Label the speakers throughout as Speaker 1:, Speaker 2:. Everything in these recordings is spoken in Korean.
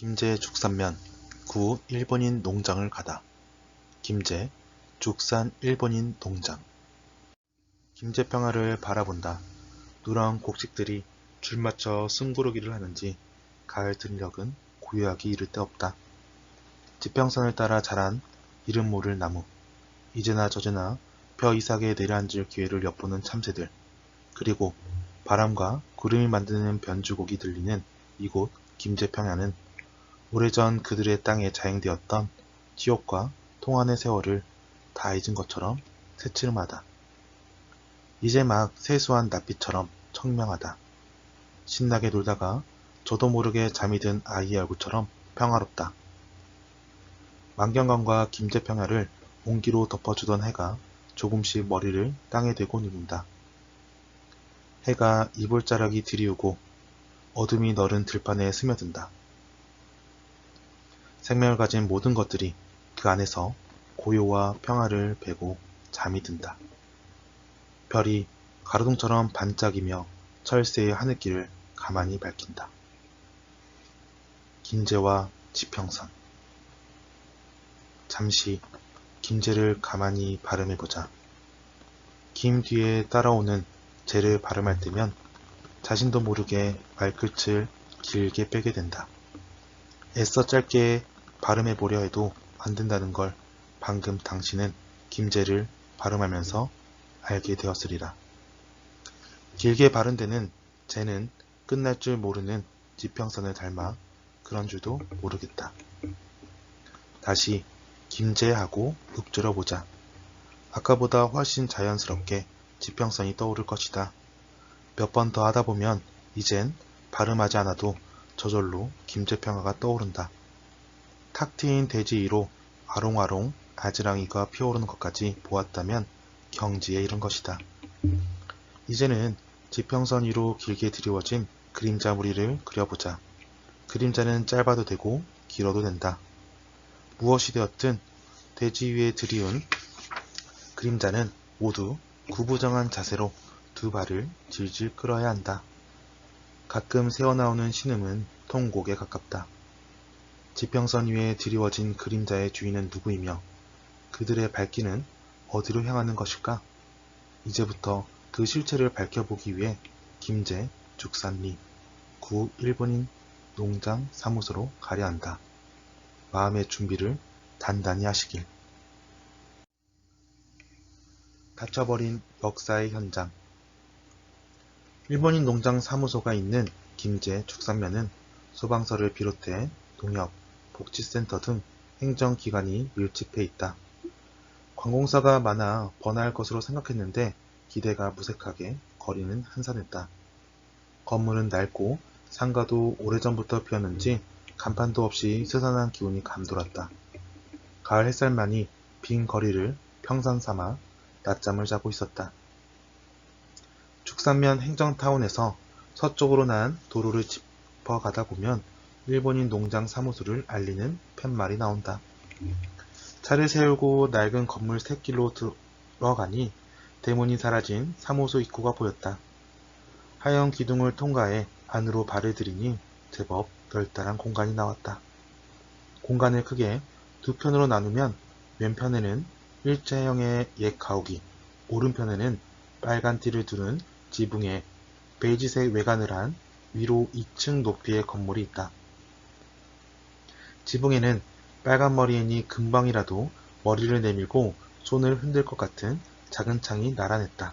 Speaker 1: 김제 죽산면 구 일본인 농장을 가다. 김제 죽산 일본인 농장. 김제 평야를 바라본다. 누런 곡식들이 줄맞춰 숨고르기를 하는지 가을 들녘은 고요하기 이를 데 없다. 지평선을 따라 자란 이름 모를 나무, 이제나 저제나 벼 이삭에 내려앉을 기회를 엿보는 참새들, 그리고 바람과 구름이 만드는 변주곡이 들리는 이곳 김제평야는 오래전 그들의 땅에 자행되었던 지옥과 통한의 세월을 다 잊은 것처럼 새치름하다. 이제 막 세수한 낯빛처럼 청명하다. 신나게 놀다가 저도 모르게 잠이 든 아이의 얼굴처럼 평화롭다. 만경강과 김제평야를 온기로 덮어주던 해가 조금씩 머리를 땅에 대고 누른다. 해가 이불자락이 들이우고 어둠이 너른 들판에 스며든다. 생명을 가진 모든 것들이 그 안에서 고요와 평화를 베고 잠이 든다. 별이 가로등처럼 반짝이며 철새의 하늘길을 가만히 밝힌다. 김제와 지평선. 잠시 김제를 가만히 발음해보자. 김 뒤에 따라오는 제를 발음할 때면 자신도 모르게 말끝을 길게 빼게 된다. 애써 짧게 발음해보려 해도 안 된다는 걸 방금 당신은 김제를 발음하면서 알게 되었으리라. 길게 발음되는 제는 끝날 줄 모르는 지평선을 닮아 그런 줄도 모르겠다. 다시 김제하고 읊조려 보자. 아까보다 훨씬 자연스럽게 지평선이 떠오를 것이다. 몇 번 더 하다 보면 이젠 발음하지 않아도 저절로 김제평야가 떠오른다. 탁 트인 대지 위로 아롱아롱 아지랑이가 피어오르는 것까지 보았다면 경지에 이른 것이다. 이제는 지평선 위로 길게 드리워진 그림자 무리를 그려보자. 그림자는 짧아도 되고 길어도 된다. 무엇이 되었든 대지 위에 드리운 그림자는 모두 구부정한 자세로 두 발을 질질 끌어야 한다. 가끔 새어나오는 신음은 통곡에 가깝다. 지평선 위에 드리워진 그림자의 주인은 누구이며 그들의 발길은 어디로 향하는 것일까? 이제부터 그 실체를 밝혀보기 위해 김제 죽산리 구 일본인 농장 사무소로 가려 한다. 마음의 준비를 단단히 하시길. 닫혀버린 역사의 현장. 일본인 농장 사무소가 있는 김제 죽산면은 소방서를 비롯해 농협, 복지센터 등 행정기관이 밀집해 있다. 관공서가 많아 번화할 것으로 생각했는데 기대가 무색하게 거리는 한산했다. 건물은 낡고 상가도 오래전부터 피었는지 간판도 없이 스산한 기운이 감돌았다. 가을 햇살만이 빈 거리를 평상 삼아 낮잠을 자고 있었다. 죽산면 행정타운에서 서쪽으로 난 도로를 짚어가다 보면 일본인 농장 사무소를 알리는 팻말이 나온다. 차를 세우고 낡은 건물 샛길로 들어가니 대문이 사라진 사무소 입구가 보였다. 하얀 기둥을 통과해 안으로 발을 들이니 제법 넓다란 공간이 나왔다. 공간을 크게 두 편으로 나누면 왼편에는 일체형의 옛 가옥이, 오른편에는 빨간 띠를 두른 지붕에 베이지색 외관을 한 위로 2층 높이의 건물이 있다. 지붕에는 빨간 머리이니 금방이라도 머리를 내밀고 손을 흔들 것 같은 작은 창이 나란했다.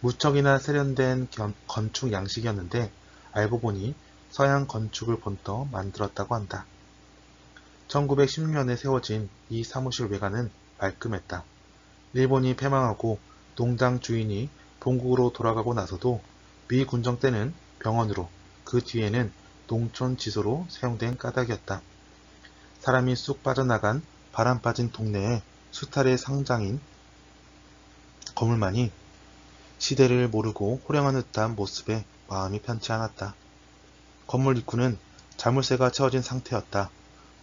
Speaker 1: 무척이나 세련된 건축 양식이었는데 알고 보니 서양 건축을 본떠 만들었다고 한다. 1916년에 세워진 이 사무실 외관은 말끔했다. 일본이 패망하고 농장 주인이 본국으로 돌아가고 나서도 미 군정 때는 병원으로, 그 뒤에는 농촌 지소로 사용된 까닭이었다. 사람이 쑥 빠져나간 바람 빠진 동네에 수탈의 상장인 건물만이 시대를 모르고 호령한 듯한 모습에 마음이 편치 않았다. 건물 입구는 자물쇠가 채워진 상태였다.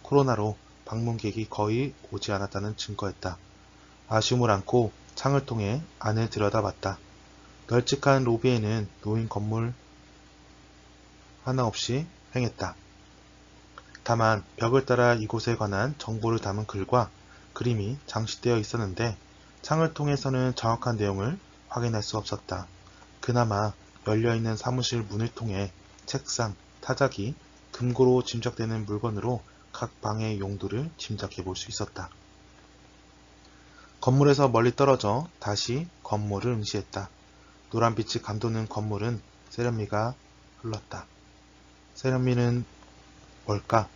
Speaker 1: 코로나로 방문객이 거의 오지 않았다는 증거였다. 아쉬움을 안고 창을 통해 안을 들여다봤다. 널찍한 로비에는 노인 건물 하나 없이 횡했다. 다만 벽을 따라 이곳에 관한 정보를 담은 글과 그림이 장식되어 있었는데 창을 통해서는 정확한 내용을 확인할 수 없었다. 그나마 열려있는 사무실 문을 통해 책상, 타자기, 금고로 짐작되는 물건으로 각 방의 용도를 짐작해 볼 수 있었다. 건물에서 멀리 떨어져 다시 건물을 응시했다. 노란빛이 감도는 건물은 세련미가 흘렀다. 세련미는 뭘까?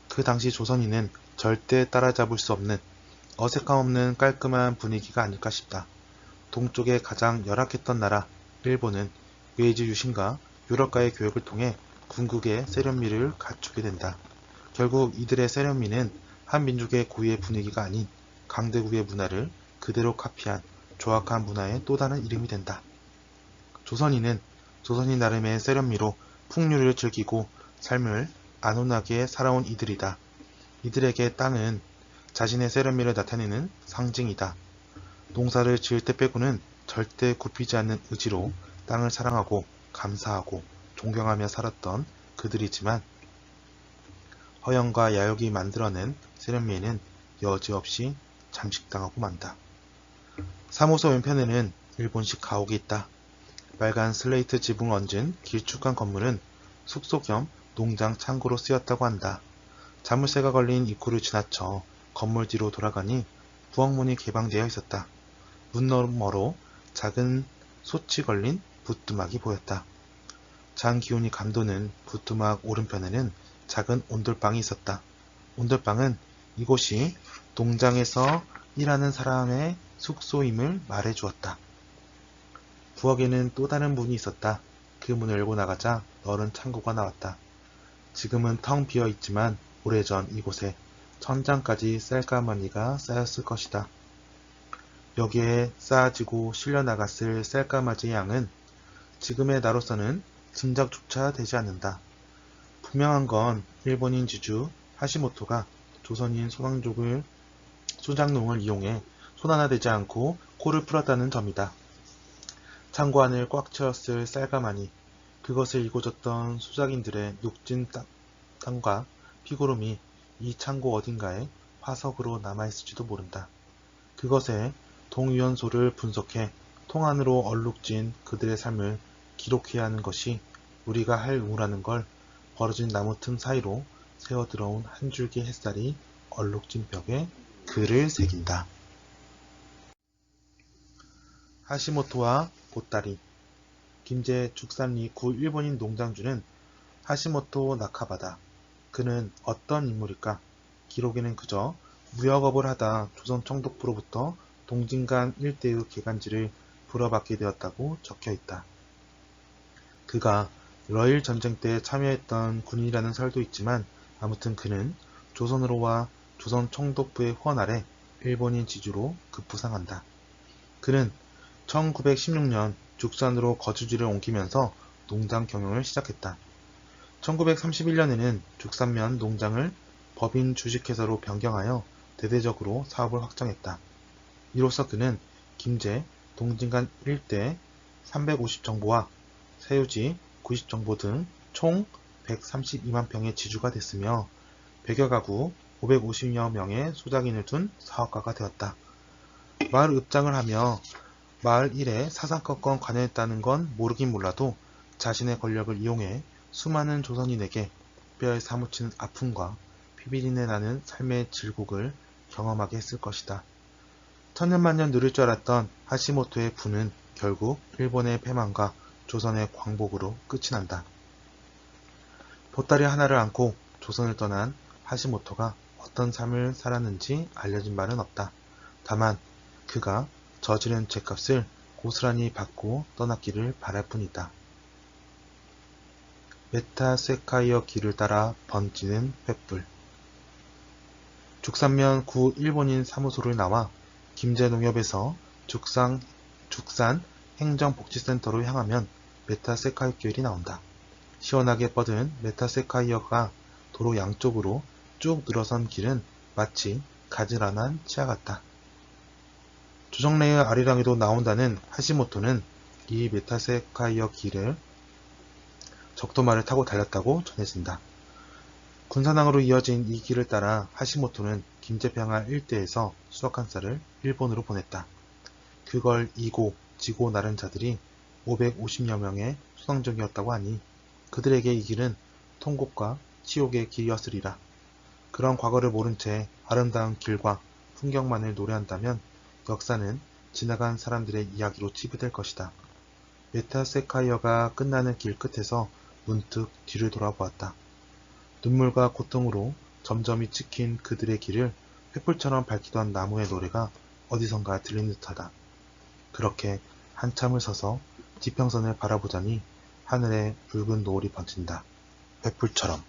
Speaker 1: 그 당시 조선인은 절대 따라잡을 수 없는 어색함 없는 깔끔한 분위기가 아닐까 싶다. 동쪽에 가장 열악했던 나라 일본은 웨이지 유신과 유럽과의 교역을 통해 궁극의 세련미를 갖추게 된다. 결국 이들의 세련미는 한 민족의 고유의 분위기가 아닌 강대국의 문화를 그대로 카피한 조악한 문화의 또 다른 이름이 된다. 조선인은 조선인 나름의 세련미로 풍류를 즐기고 삶을 안온하게 살아온 이들이다. 이들에게 땅은 자신의 세련미를 나타내는 상징이다. 농사를 지을 때 빼고는 절대 굽히지 않는 의지로 땅을 사랑하고 감사하고 존경하며 살았던 그들이지만 허영과 야욕이 만들어낸 세련미에는 여지없이 잠식당하고 만다. 사무소 왼편에는 일본식 가옥이 있다. 빨간 슬레이트 지붕을 얹은 길쭉한 건물은 숙소 겸 농장 창고로 쓰였다고 한다. 자물쇠가 걸린 입구를 지나쳐 건물 뒤로 돌아가니 부엌문이 개방되어 있었다. 문 너머로 작은 솥이 걸린 부뚜막이 보였다. 장 기운이 감도는 부뚜막 오른편에는 작은 온돌방이 있었다. 온돌방은 이곳이 농장에서 일하는 사람의 숙소임을 말해주었다. 부엌에는 또 다른 문이 있었다. 그 문을 열고 나가자 넓은 창고가 나왔다. 지금은 텅 비어 있지만 오래전 이곳에 천장까지 쌀가마니가 쌓였을 것이다. 여기에 쌓아지고 실려나갔을 쌀가마지의 양은 지금의 나로서는 짐작조차 되지 않는다. 분명한 건 일본인 지주 하시모토가 조선인 소장농을 이용해 손 하나 대지 않고 코를 풀었다는 점이다. 창고 안을 꽉 채웠을 쌀가마니, 그것을 이고졌던 수작인들의 녹진 땀과 피고름이 이 창고 어딘가에 화석으로 남아있을지도 모른다. 그것에 동위원소를 분석해 통 안으로 얼룩진 그들의 삶을 기록해야 하는 것이 우리가 할 의무라는 걸 벌어진 나무 틈 사이로 새어 들어온 한 줄기 햇살이 얼룩진 벽에 글을 새긴다. 하시모토와 보따리. 김제 죽산리 구 일본인 농장주는 하시모토 나카바다. 그는 어떤 인물일까? 기록에는 그저 무역업을 하다 조선 청독부로부터 동진간 일대의 개간지를 불어받게 되었다고 적혀있다. 그가 러일 전쟁 때 참여했던 군인이라는 설도 있지만 아무튼 그는 조선으로 와 조선 청독부의 후원 아래 일본인 지주로 급부상한다. 그는 1916년 죽산으로 거주지를 옮기면서 농장 경영을 시작했다. 1931년에는 죽산면 농장을 법인 주식회사로 변경하여 대대적으로 사업을 확장했다. 이로써 그는 김제, 동진간 일대 350정보와 세유지 90정보 등 총 132만 평의 지주가 됐으며 100여 가구 550여 명의 소작인을 둔 사업가가 되었다. 마을 읍장을 하며 마을 일에 사사건건 관여했다는 건 모르긴 몰라도 자신의 권력을 이용해 수많은 조선인에게 뼈에 사무치는 아픔과 피비린내 나는 삶의 질곡을 경험하게 했을 것이다. 천년만년 누릴 줄 알았던 하시모토의 부는 결국 일본의 패망과 조선의 광복으로 끝이 난다. 보따리 하나를 안고 조선을 떠난 하시모토가 어떤 삶을 살았는지 알려진 바는 없다. 다만 그가 저지른 죄값을 고스란히 받고 떠났기를 바랄 뿐이다. 메타세카이어 길을 따라 번지는 횃불. 죽산면 구 일본인 사무소를 나와 김제농협에서 죽산 행정복지센터로 향하면 메타세카이어 길이 나온다. 시원하게 뻗은 메타세카이어가 도로 양쪽으로 쭉 늘어선 길은 마치 가지런한 치아 같다. 조정래의 아리랑에도 나온다는 하시모토는 이 메타세카이어 길을 적도마를 타고 달렸다고 전해진다. 군산항으로 이어진 이 길을 따라 하시모토는 김제평화 일대에서 수확한 쌀을 일본으로 보냈다. 그걸 이고 지고 나른 자들이 550여 명의 수상족이었다고 하니 그들에게 이 길은 통곡과 치욕의 길이었으리라. 그런 과거를 모른 채 아름다운 길과 풍경만을 노래한다면 역사는 지나간 사람들의 이야기로 치부될 것이다. 메타세카이어가 끝나는 길 끝에서 문득 뒤를 돌아보았다. 눈물과 고통으로 점점이 찍힌 그들의 길을 횃불처럼 밝히던 나무의 노래가 어디선가 들린 듯하다. 그렇게 한참을 서서 지평선을 바라보자니 하늘에 붉은 노을이 번진다. 횃불처럼.